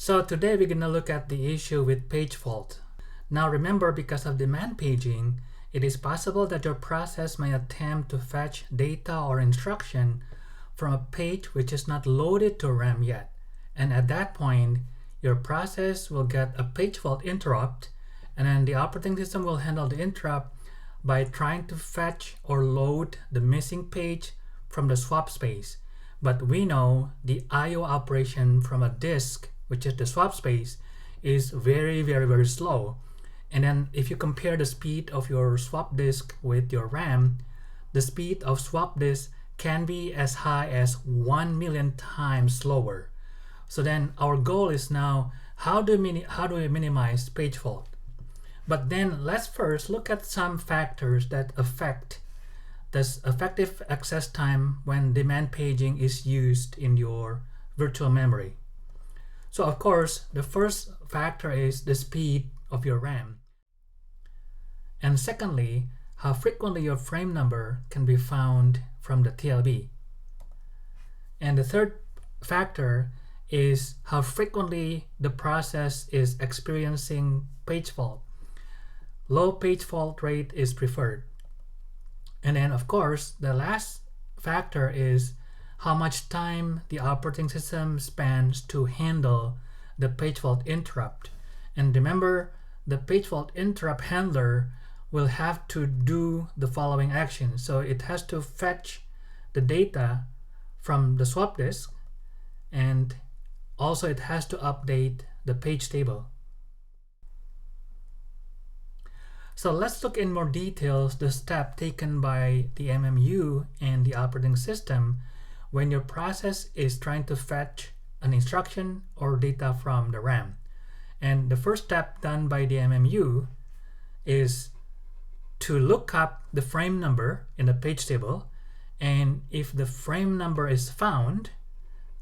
So today we're going to look at the issue with page fault. Now remember, because of demand paging, it is possible that your process may attempt to fetch data or instruction from a page which is not loaded to RAM yet. And at that point, your process will get a page fault interrupt, and then the operating system will handle the interrupt by trying to fetch or load the missing page from the swap space. But we know the I/O operation from a disk, which is the swap space, is very slow. And then if you compare the speed of your swap disk with your RAM, the speed of swap disk can be as high as 1 million times slower. So then our goal is now, how do we minimize page fault? But then let's first look at some factors that affect this effective access time when demand paging is used in your virtual memory. So of course, the first factor is the speed of your RAM. And secondly, how frequently your frame number can be found from the TLB. And the third factor is how frequently the process is experiencing page fault. Low page fault rate is preferred. And then of course, the last factor is how much time the operating system spends to handle the page fault interrupt. And remember, the page fault interrupt handler will have to do the following actions. So it has to fetch the data from the swap disk, and also it has to update the page table. So let's look in more details the step taken by the MMU and the operating system when your process is trying to fetch an instruction or data from the RAM. And the first step done by the MMU is to look up the frame number in the page table, and if the frame number is found,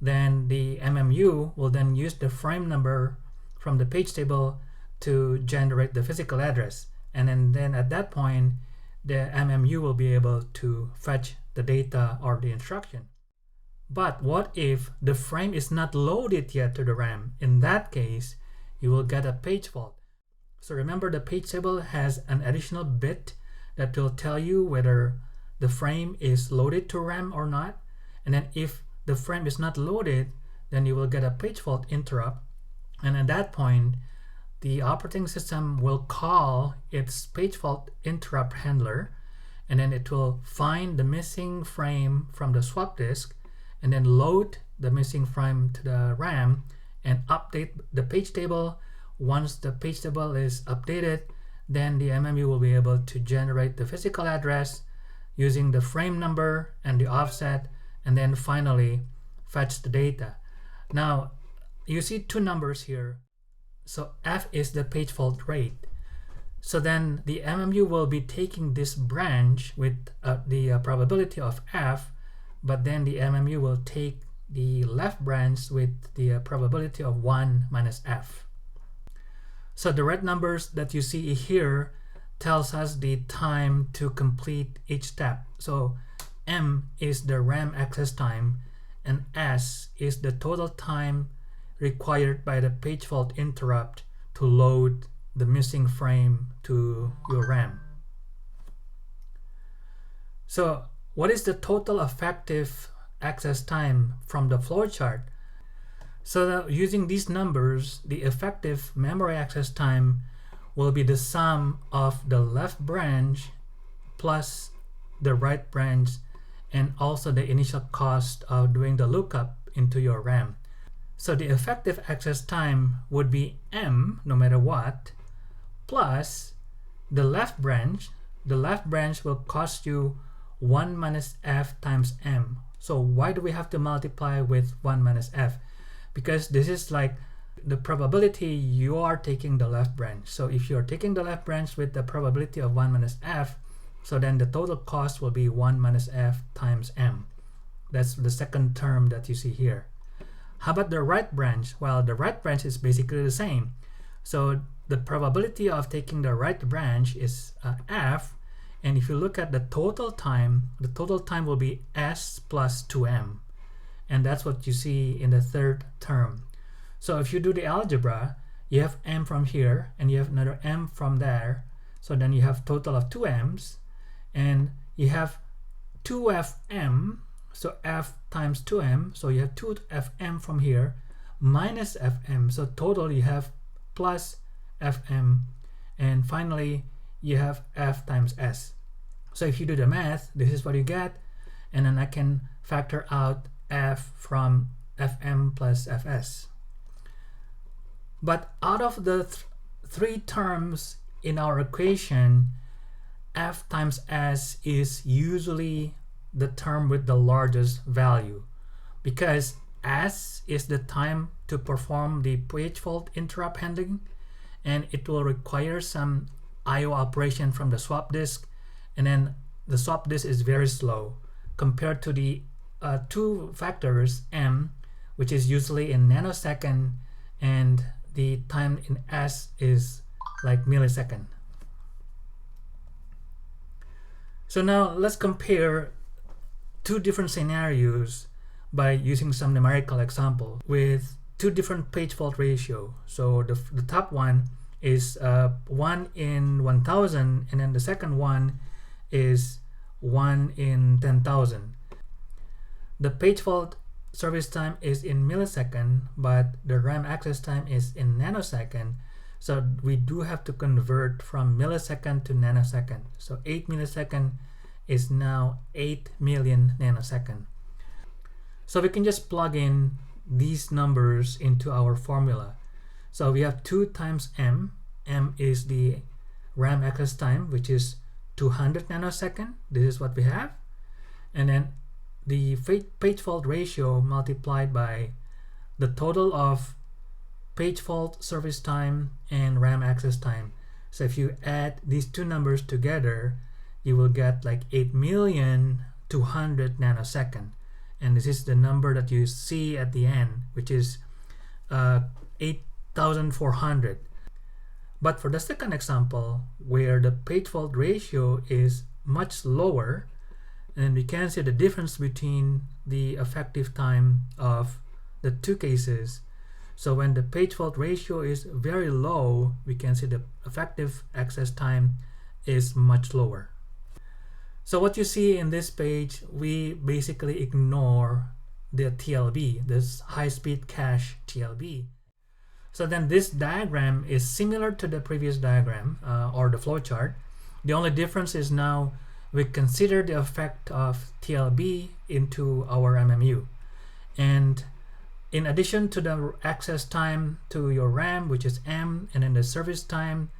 then the MMU will then use the frame number from the page table to generate the physical address. And then at that point, the MMU will be able to fetch the data or the instruction. But what if the frame is not loaded yet to the RAM? In that case, you will get a page fault. So remember, the page table has an additional bit that will tell you whether the frame is loaded to RAM or not. And then if the frame is not loaded, then you will get a page fault interrupt. And at that point, the operating system will call its page fault interrupt handler, and then it will find the missing frame from the swap disk and then load the missing frame to the RAM and update the page table. Once the page table is updated, then the MMU will be able to generate the physical address using the frame number and the offset, and then finally fetch the data. Now, you see two numbers here. So F is the page fault rate. So then the MMU will be taking this branch with the probability of F, but then the MMU will take the left branch with the probability of 1 minus F. So the red numbers that you see here tells us the time to complete each step. So M is the RAM access time, and S is the total time required by the page fault interrupt to load the missing frame to your RAM. So what is the total effective access time from the flowchart? So using these numbers, the effective memory access time will be the sum of the left branch plus the right branch, and also the initial cost of doing the lookup into your RAM. So the effective access time would be M, no matter what, plus the left branch. The left branch will cost you 1 minus F times M. So why do we have to multiply with 1 minus F? Because this is like the probability you are taking the left branch. So if you're taking the left branch with the probability of 1 minus F, so then the total cost will be 1 minus F times M. That's the second term that you see here. How about the right branch? Well, the right branch is basically the same. So the probability of taking the right branch is F, and if you look at the total time will be S plus 2M. And that's what you see in the third term. So if you do the algebra, you have m from here and you have another m from there. So then you have total of 2 m's, and you have 2fm, so f times 2m, so you have 2fm from here minus fm, so total you have plus fm, and finally you have f times s. So if you do the math, this is what you get, and then I can factor out f from fm plus fs. But out of the three terms in our equation, f times s is usually the term with the largest value, because s is the time to perform the page fault interrupt handling, and it will require some IO operation from the swap disk, and then the swap disk is very slow compared to the two factors m, which is usually in nanosecond, and the time in s is like millisecond. So now let's compare two different scenarios by using some numerical example with two different page fault ratio. So the top one is 1 in 1000, and then the second one is 1 in 10,000. The page fault service time is in millisecond, but the RAM access time is in nanosecond. So we do have to convert from millisecond to nanosecond. So 8 millisecond is now 8 million nanosecond. So we can just plug in these numbers into our formula. So we have 2 times m. M is the RAM access time, which is 200 nanosecond. This is what we have. And then the page fault ratio multiplied by the total of page fault service time and RAM access time. So if you add these two numbers together, you will get like 8,200,000 nanosecond. And this is the number that you see at the end, which is 8,400. But for the second example, where the page fault ratio is much lower, and we can see the difference between the effective time of the two cases. So when the page fault ratio is very low, we can see the effective access time is much lower. So what you see in this page, we basically ignore the TLB, this high-speed cache TLB. So then this diagram is similar to the previous diagram or the flowchart. The only difference is now we consider the effect of TLB into our MMU. And in addition to the access time to your RAM, which is M, and then the service time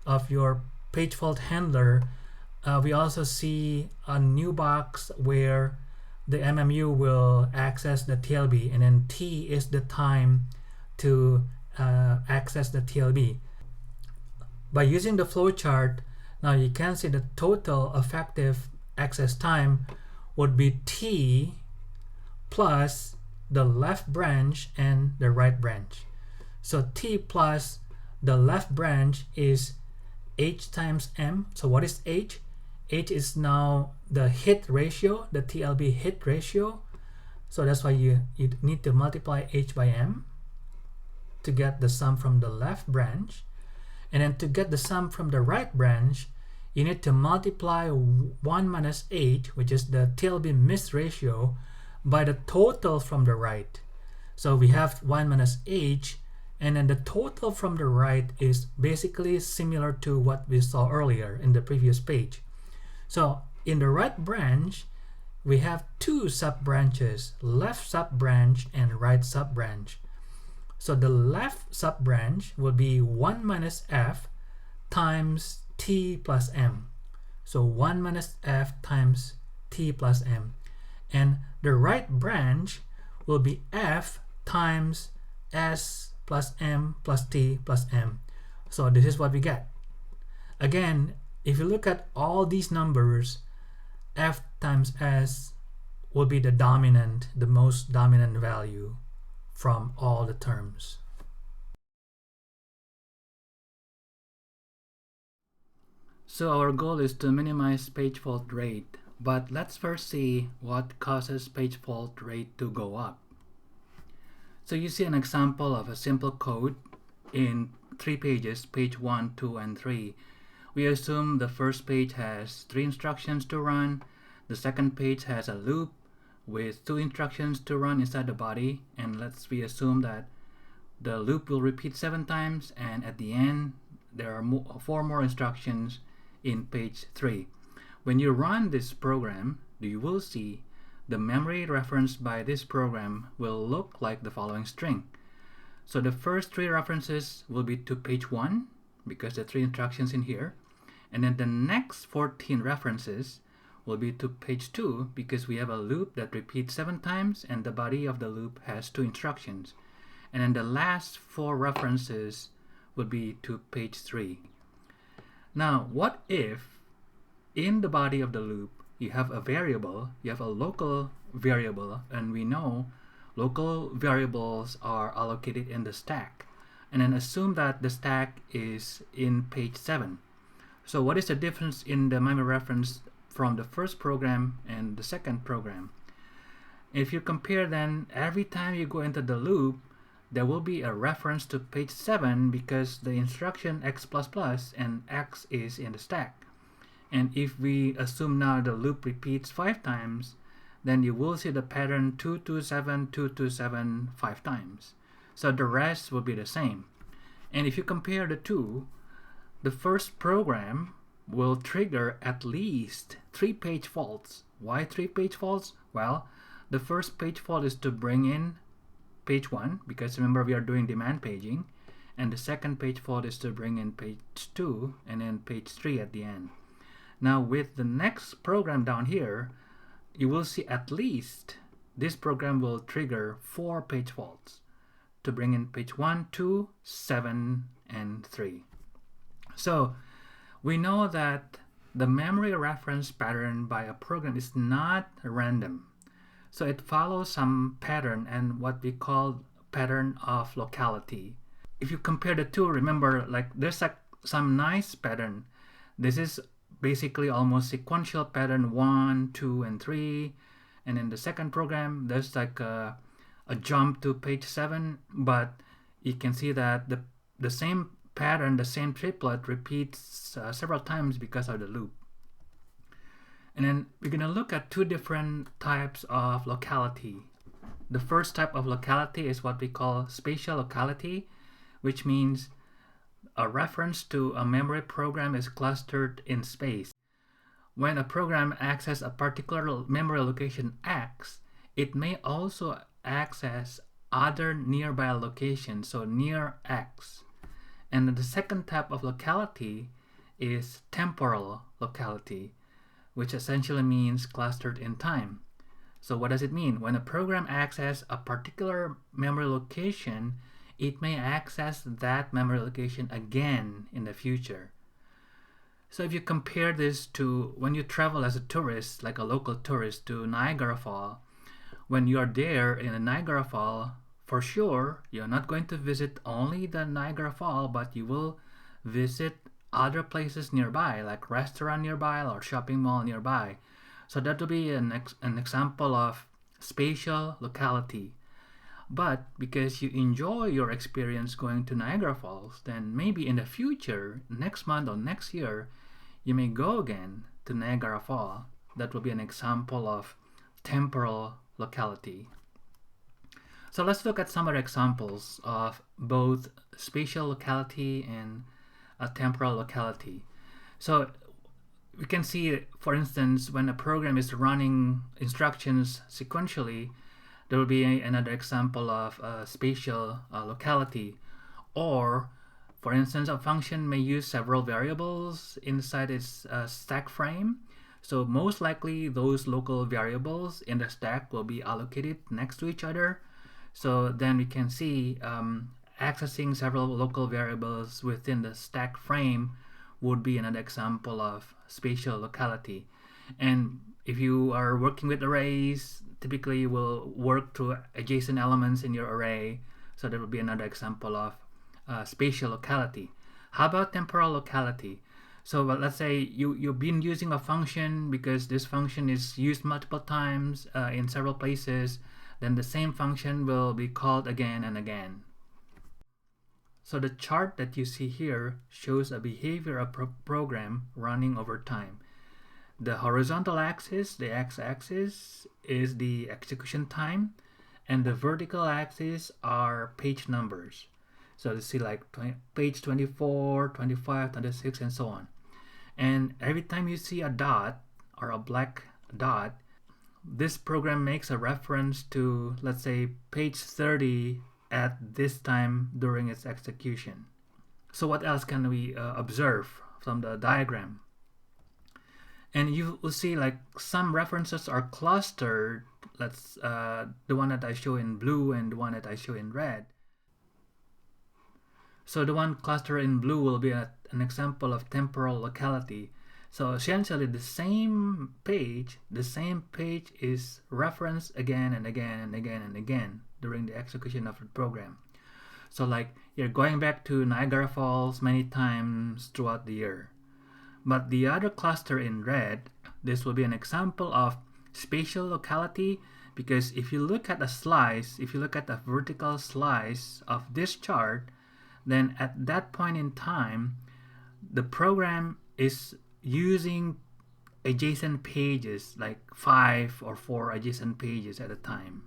of your page fault handler, we also see a new box where the MMU will access the TLB, and then T is the time to access the TLB. By using the flowchart, now you can see the total effective access time would be T plus the left branch and the right branch. So T plus the left branch is H times M. So what is H? H is now the hit ratio, the TLB hit ratio. So that's why you need to multiply H by M to get the sum from the left branch. And then to get the sum from the right branch, you need to multiply 1 minus H, which is the TLB miss ratio, by the total from the right. So we have 1 minus H, and then the total from the right is basically similar to what we saw earlier in the previous page. So in the right branch, we have two sub-branches, left sub-branch and right sub-branch. So the left sub-branch will be 1 minus F times T plus M. So 1 minus F times T plus M. And the right branch will be F times S plus M plus T plus M. So this is what we get. Again, if you look at all these numbers, F times S will be the most dominant value from all the terms. So our goal is to minimize page fault rate, but let's first see what causes page fault rate to go up. So you see an example of a simple code in 3 pages, page 1, 2, and 3. We assume the first page has 3 instructions to run, the second page has a loop with 2 instructions to run inside the body, and we assume that the loop will repeat 7 times, and at the end there are 4 more instructions in page 3. When you run this program, you will see the memory referenced by this program will look like the following string. So the first 3 references will be to page 1 because there are 3 instructions in here, and then the next 14 references will be to page 2 because we have a loop that repeats 7 times and the body of the loop has 2 instructions. And then the last 4 references would be to page 3. Now, what if in the body of the loop you have a variable, you have a local variable, and we know local variables are allocated in the stack. And then assume that the stack is in page 7. So what is the difference in the memory reference from the first program and the second program? If you compare, then every time you go into the loop, there will be a reference to page 7 because the instruction x++ and x is in the stack. And if we assume now the loop repeats 5 times, then you will see the pattern 227, 227 5 times. So the rest will be the same. And if you compare the two, the first program will trigger at least 3 page faults. Why 3 page faults? Well, the first page fault is to bring in page 1, because remember we are doing demand paging, and the second page fault is to bring in page 2 and then page 3 at the end. Now with the next program down here, you will see at least this program will trigger 4 page faults to bring in page 1, 2, 7, and 3. So we know that the memory reference pattern by a program is not random. So it follows some pattern and what we call pattern of locality. If you compare the two, remember, like there's some nice pattern. This is basically almost sequential pattern 1, 2, and 3. And in the second program, there's like a jump to page 7, but you can see that the same pattern, the same triplet repeats several times because of the loop. And then we're going to look at 2 different types of locality. The first type of locality is what we call spatial locality, which means a reference to a memory program is clustered in space. When a program accesses a particular memory location X, it may also access other nearby locations, so near X. And the second type of locality is temporal locality, which essentially means clustered in time. So what does it mean? When a program accesses a particular memory location, it may access that memory location again in the future. So if you compare this to when you travel as a tourist, like a local tourist to Niagara Falls, when you are there in a Niagara Falls, for sure, you're not going to visit only the Niagara Falls, but you will visit other places nearby, like restaurant nearby or shopping mall nearby. So that will be an example of spatial locality. But because you enjoy your experience going to Niagara Falls, then maybe in the future, next month or next year, you may go again to Niagara Falls. That will be an example of temporal locality. So let's look at some other examples of both spatial locality and temporal locality. So we can see, for instance, when a program is running instructions sequentially, there will be another example of spatial locality. Or, for instance, a function may use several variables inside its stack frame. So most likely those local variables in the stack will be allocated next to each other. So then we can see accessing several local variables within the stack frame would be another example of spatial locality. And if you are working with arrays, typically you will work through adjacent elements in your array. So that would be another example of spatial locality. How about temporal locality? So let's say you've been using a function because this function is used multiple times in several places, then the same function will be called again and again. So the chart that you see here shows a behavior of program running over time. The horizontal axis, the x-axis, is the execution time, and the vertical axis are page numbers. So you see like page 24, 25, 26, and so on. And every time you see a dot or a black dot, this program makes a reference to, let's say, page 30 at this time during its execution. So what else can we observe from the diagram? And you will see like some references are clustered. Let's the one that I show in blue and the one that I show in red. So the one clustered in blue will be an example of temporal locality. So essentially the same page is referenced again and again and again and again during the execution of the program. So like you're going back to Niagara Falls many times throughout the year. But the other cluster in red, this will be an example of spatial locality, because if you look at a slice, if you look at a vertical slice of this chart, then at that point in time, the program is using adjacent pages, like 5 or 4 adjacent pages at a time.